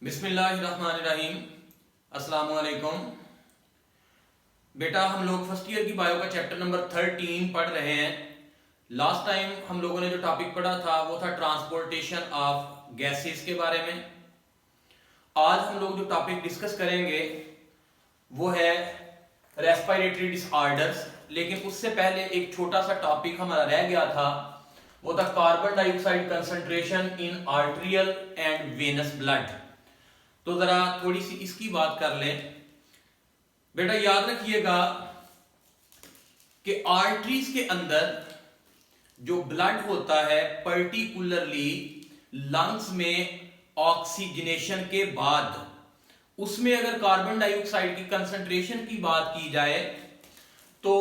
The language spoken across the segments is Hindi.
बिस्मिल्लाहिर्रहमानिर्रहीम। अस्सलाम वालेकुम। बेटा हम लोग फर्स्ट ईयर की बायो का चैप्टर नंबर 13 पढ़ रहे हैं। लास्ट टाइम हम लोगों ने जो टॉपिक पढ़ा था वो था ट्रांसपोर्टेशन ऑफ गैसेस के बारे में। आज हम लोग जो टॉपिक डिस्कस करेंगे वो है रेस्पिरेटरी डिसऑर्डर्स। लेकिन उससे पहले एक छोटा सा टॉपिक हमारा रह गया था, वो था carbon dioxide concentration in arterial end venous blood. तो जरा थोड़ी सी इसकी बात कर लें। बेटा याद रखिएगा कि आर्टरीज के अंदर जो ब्लड होता है, पर्टिकुलरली लंग्स में ऑक्सीजनेशन के बाद, उसमें अगर कार्बन डाइऑक्साइड की कंसंट्रेशन की बात की जाए तो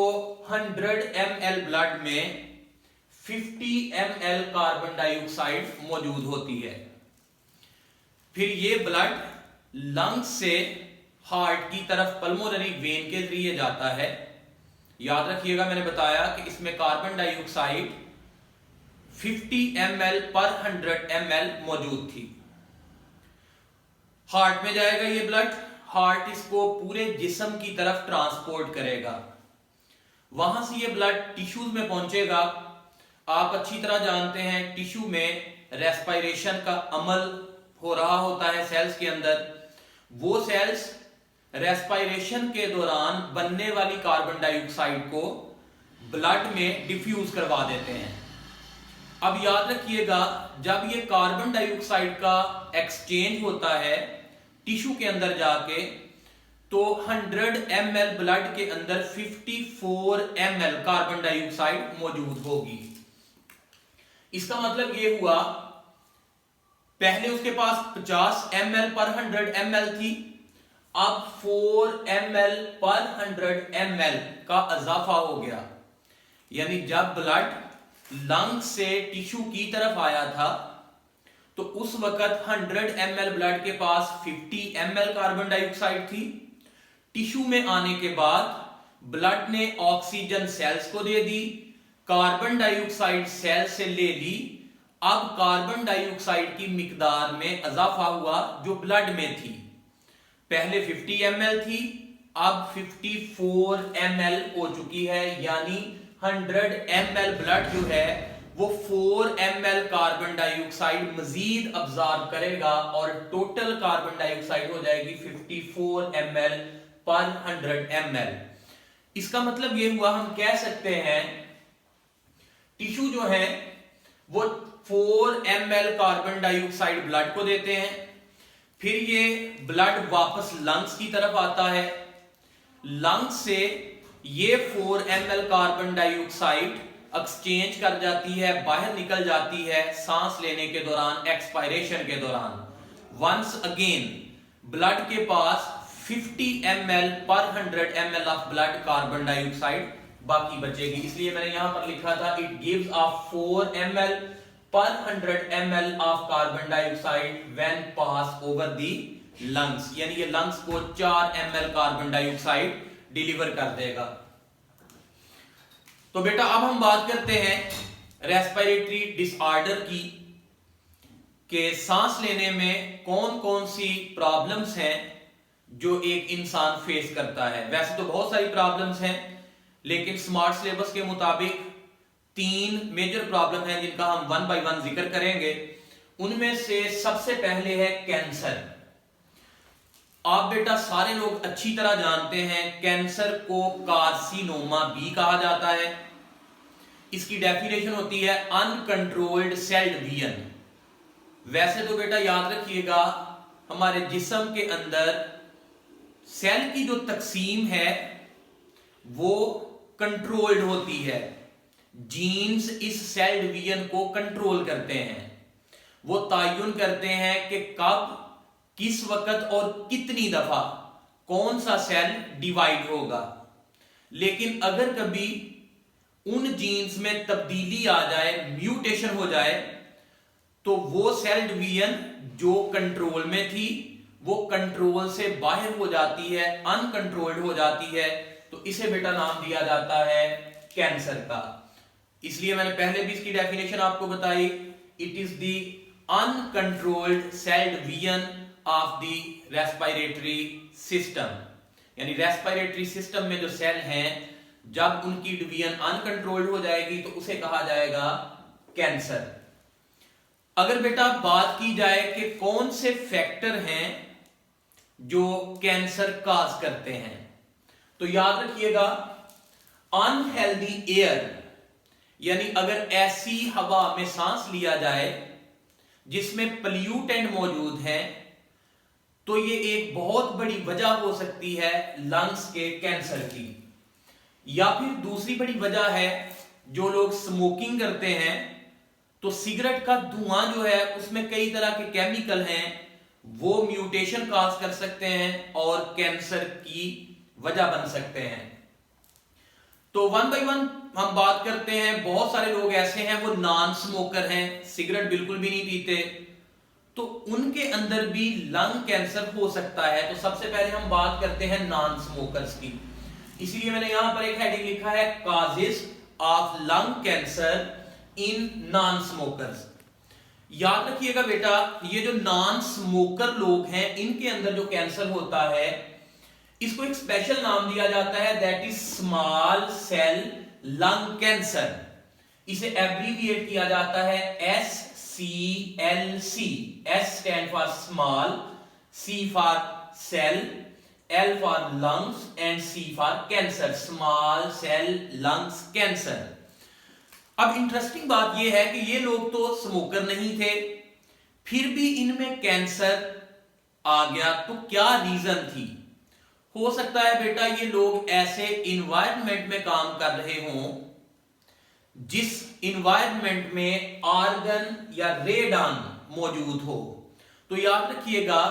100 ml ब्लड में 50 ml कार्बन डाइऑक्साइड मौजूद होती है। फिर ये ब्लड लंग्स से हार्ट की तरफ पल्मोनरी वेन के जरिए जाता है। याद रखिएगा मैंने बताया कि इसमें कार्बन डाइऑक्साइड 50 ml पर 100 ml मौजूद थी। हार्ट में जाएगा ये ब्लड, हार्ट इसको पूरे जिस्म की तरफ ट्रांसपोर्ट करेगा। वहां से ये ब्लड टिश्यूज में पहुंचेगा। आप अच्छी तरह जानते हैं टिश्यू में रेस्पिरेशन का अमल हो रहा होता है सेल्स के अंदर। वो सेल्स रेस्पिरेशन के दौरान बनने वाली कार्बन डाइऑक्साइड को ब्लड में डिफ्यूज करवा देते हैं। अब याद रखिएगा जब ये कार्बन डाइऑक्साइड का एक्सचेंज होता है टिश्यू के अंदर जाके, तो 100 ml ब्लड के अंदर 54 ml कार्बन डाइऑक्साइड मौजूद होगी। इसका मतलब ये हुआ पहले उसके पास 50 ml पर 100 ml थी, अब 4 ml पर 100 ml का इजाफा हो गया। यानी जब ब्लड लंग से टिश्यू की तरफ आया था तो उस वक्त 100 ml ब्लड के पास 50 ml कार्बन डाइऑक्साइड थी। टिश्यू में आने के बाद ब्लड ने ऑक्सीजन सेल्स को दे दी, कार्बन डाइऑक्साइड सेल से ले ली। अब कार्बन डाइऑक्साइड की मिकदार में इजाफा हुआ जो ब्लड में थी। पहले 50 ml थी, अब 54 ml हो चुकी है। यानी 100 ml ब्लड जो है वो 4 ml कार्बन डाइऑक्साइड मजीद अब्जॉर्ब करेगा और टोटल कार्बन डाइऑक्साइड हो जाएगी 54 ml पर 100 ml। इसका मतलब ये हुआ, हम कह सकते हैं टिश्यू जो है वो 4 ml कार्बन डाइऑक्साइड ब्लड को देते हैं। फिर ये ब्लड वापस लंग्स की तरफ आता है। लंग्स से ये 4 ml कार्बन डाइऑक्साइड एक्सचेंज कर जाती है, बाहर निकल जाती है सांस लेने के दौरान, एक्सपायरेशन के दौरान। वंस अगेन ब्लड के पास 50 ml पर 100 ml of blood carbon dioxide बाकी बचेगी। इसलिए मैंने यहां पर लिखा था इट गिव्स ऑफ 4 ml पर 100 ml of carbon dioxide when pass over the lungs. यानी ये लंग्स को 4 ml कार्बन डाइऑक्साइड डिलीवर कर देगा। तो बेटा अब हम बात करते हैं रेस्पिरेटरी डिसऑर्डर की, कि सांस लेने में कौन कौन सी प्रॉब्लम्स हैं जो एक इंसान फेस करता है। वैसे तो बहुत सारी प्रॉब्लम्स हैं, लेकिन स्मार्ट सिलेबस के मुताबिक 3 मेजर प्रॉब्लम हैं जिनका हम वन बाय वन जिक्र करेंगे। उनमें से सबसे पहले है कैंसर। आप बेटा सारे लोग अच्छी तरह जानते हैं कैंसर को कार्सिनोमा भी कहा जाता है। इसकी डेफिनेशन होती है अनकंट्रोल्ड सेल डिवीजन। वैसे तो बेटा याद रखिएगा हमारे जिस्म के अंदर सेल की जो तकसीम है वो कंट्रोल्ड होती है। जीन्स इस सेल डिवीजन को कंट्रोल करते हैं। वो तयन करते हैं कि कब, किस वक्त और कितनी दफा कौन सा सेल डिवाइड होगा। लेकिन अगर कभी उन जीन्स में तब्दीली आ जाए, म्यूटेशन हो जाए, तो वो सेल डिवीजन जो कंट्रोल में थी वो कंट्रोल से बाहर हो जाती है, अनकंट्रोल्ड हो जाती है। तो इसे बेटा नाम दिया जाता है कैंसर का। इसलिए मैंने पहले भी इसकी डेफिनेशन आपको बताई, it is the uncontrolled cell division of the respiratory system, यानी रेस्पिरेटरी सिस्टम में जो सेल हैं जब उनकी डिवीजन अनकंट्रोल्ड हो जाएगी तो उसे कहा जाएगा कैंसर। अगर बेटा बात की जाए कि कौन से फैक्टर हैं जो कैंसर काज करते हैं, तो याद रखिएगा अनहेल्दी एयर, यानी अगर ऐसी हवा में सांस लिया जाए जिसमें पॉल्यूटेंट मौजूद हैं तो ये एक बहुत बड़ी वजह हो सकती है लंग्स के कैंसर की। या फिर दूसरी बड़ी वजह है जो लोग स्मोकिंग करते हैं तो सिगरेट का धुआं जो है उसमें कई तरह के केमिकल हैं, वो म्यूटेशन काज कर सकते हैं और कैंसर की वजह बन सकते हैं। तो वन बाय वन हम बात करते हैं। बहुत सारे लोग ऐसे हैं वो नॉन स्मोकर हैं, सिगरेट बिल्कुल भी नहीं पीते, तो उनके अंदर भी लंग कैंसर हो सकता है। तो सबसे पहले हम बात करते हैं नॉन स्मोकर्स की, इसलिए मैंने यहां पर एक हेडिंग लिखा है causes of lung cancer in non smokers. याद रखिएगा बेटा ये जो नॉन स्मोकर लोग हैं इनके अंदर जो कैंसर होता है इसको एक स्पेशल नाम दिया जाता है, that is small cell lung cancer. इसे एब्रीविएट किया जाता है SCLC। S stand for small, C for cell, L for lungs and C for cancer, small cell lungs cancer. अब इंटरेस्टिंग बात यह है कि ये लोग तो स्मोकर नहीं थे, फिर भी इनमें कैंसर आ गया, तो क्या रीजन थी? हो सकता है बेटा ये लोग ऐसे इन्वायरमेंट में काम कर रहे हों जिस इन्वायरमेंट में आर्गन या रेडान मौजूद हो। तो याद रखिएगा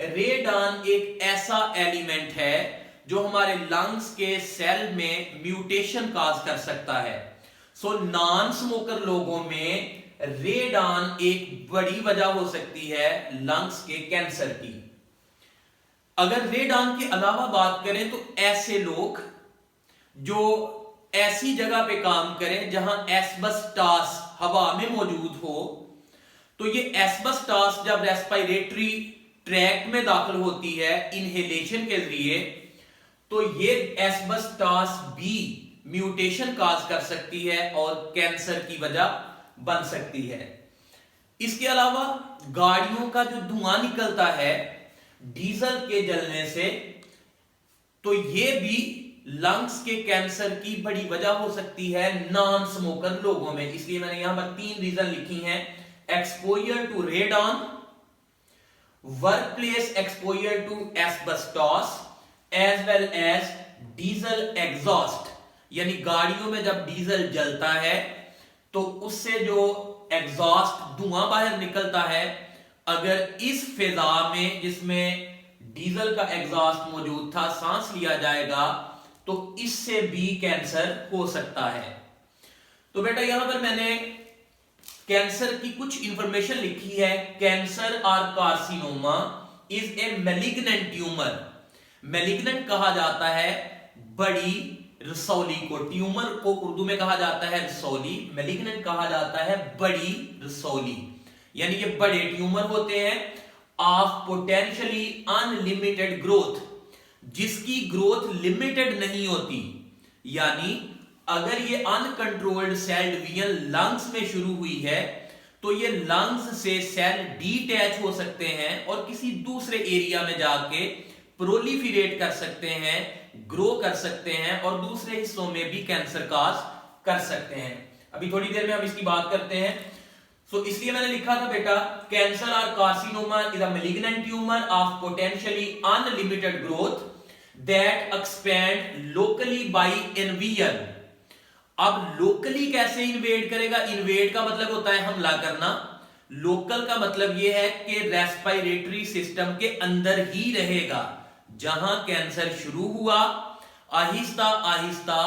रेडान एक ऐसा एलिमेंट है जो हमारे लंग्स के सेल में म्यूटेशन काज कर सकता है। सो नॉन स्मोकर लोगों में रेडान एक बड़ी वजह हो सकती है लंग्स के कैंसर की। अगर रेडान के अलावा बात करें तो ऐसे लोग जो ऐसी जगह पे काम करें जहां एस्बेस्टॉस हवा में मौजूद हो, तो ये एस्बेस्टॉस जब रेस्पिरेटरी ट्रैक्ट में दाखिल होती है इनहेलेशन के जरिए, तो ये एस्बेस्टॉस भी म्यूटेशन काज कर सकती है और कैंसर की वजह बन सकती है। इसके अलावा गाड़ियों का जो धुआं निकलता है डीजल के जलने से, तो ये भी लंग्स के कैंसर की बड़ी वजह हो सकती है नॉन स्मोकर लोगों में। इसलिए मैंने यहां पर 3 रीजन लिखी हैं, exposure to radon, workplace exposure to asbestos, as well as diesel exhaust, यानी गाड़ियों में जब डीजल जलता है तो उससे जो एग्जॉस्ट धुआं बाहर निकलता है, अगर इस फिजा में जिसमें डीजल का एग्जॉस्ट मौजूद था सांस लिया जाएगा तो इससे भी कैंसर हो सकता है। तो बेटा यहां पर मैंने कैंसर की कुछ इंफॉर्मेशन लिखी है। कैंसर और carcinoma is a malignant tumour. Malignant कहा जाता है बड़ी रसौली को, ट्यूमर को उर्दू में कहा जाता है रसौली, मैलिग्नेंट कहा जाता है बड़ी रसौली, यानी ये बड़े ट्यूमर होते हैं ऑफ पोटेंशियली अनलिमिटेड ग्रोथ, जिसकी ग्रोथ लिमिटेड नहीं होती। यानी अगर ये अनकंट्रोल्ड सेल डिवीजन लंग्स में शुरू हुई है तो ये लंग्स से सेल डीटैच हो सकते हैं और किसी दूसरे एरिया में जाके प्रोलिफरेट कर सकते हैं, ग्रो कर सकते हैं और दूसरे हिस्सों में भी कैंसर काज कर सकते हैं। अभी थोड़ी देर में हम इसकी बात करते हैं। सो इसलिए मैंने लिखा था बेटा कैंसर और carcinoma is a malignant tumour of potentially unlimited growth that expand locally by invasion. अब लोकली कैसे इन्वेड करेगा? इन्वेड का मतलब होता है हमला करना, लोकल का मतलब यह है कि रेस्पिरेटरी सिस्टम के अंदर ही रहेगा। जहां कैंसर शुरू हुआ आहिस्ता आहिस्ता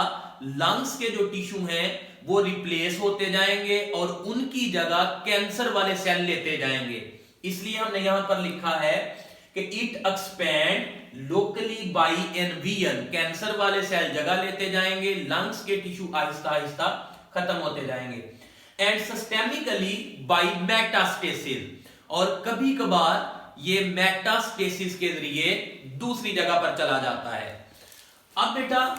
लंग्स के जो टिश्यू हैं वो रिप्लेस होते जाएंगे और उनकी जगह कैंसर वाले सेल लेते जाएंगे। इसलिए हमने यहां पर लिखा है कि it expand locally by invasion, cancer वाले सेल जगह लेते जाएंगे, लंग्स के टिश्यू आहिस्ता आहिस्ता खत्म होते जाएंगे। एंड सिस्टेमिकली बाय मेटास्टेसिस, और कभी कभार ये मेटास्टेसिस के जरिए दूसरी जगह पर चला जाता है। अब बेटा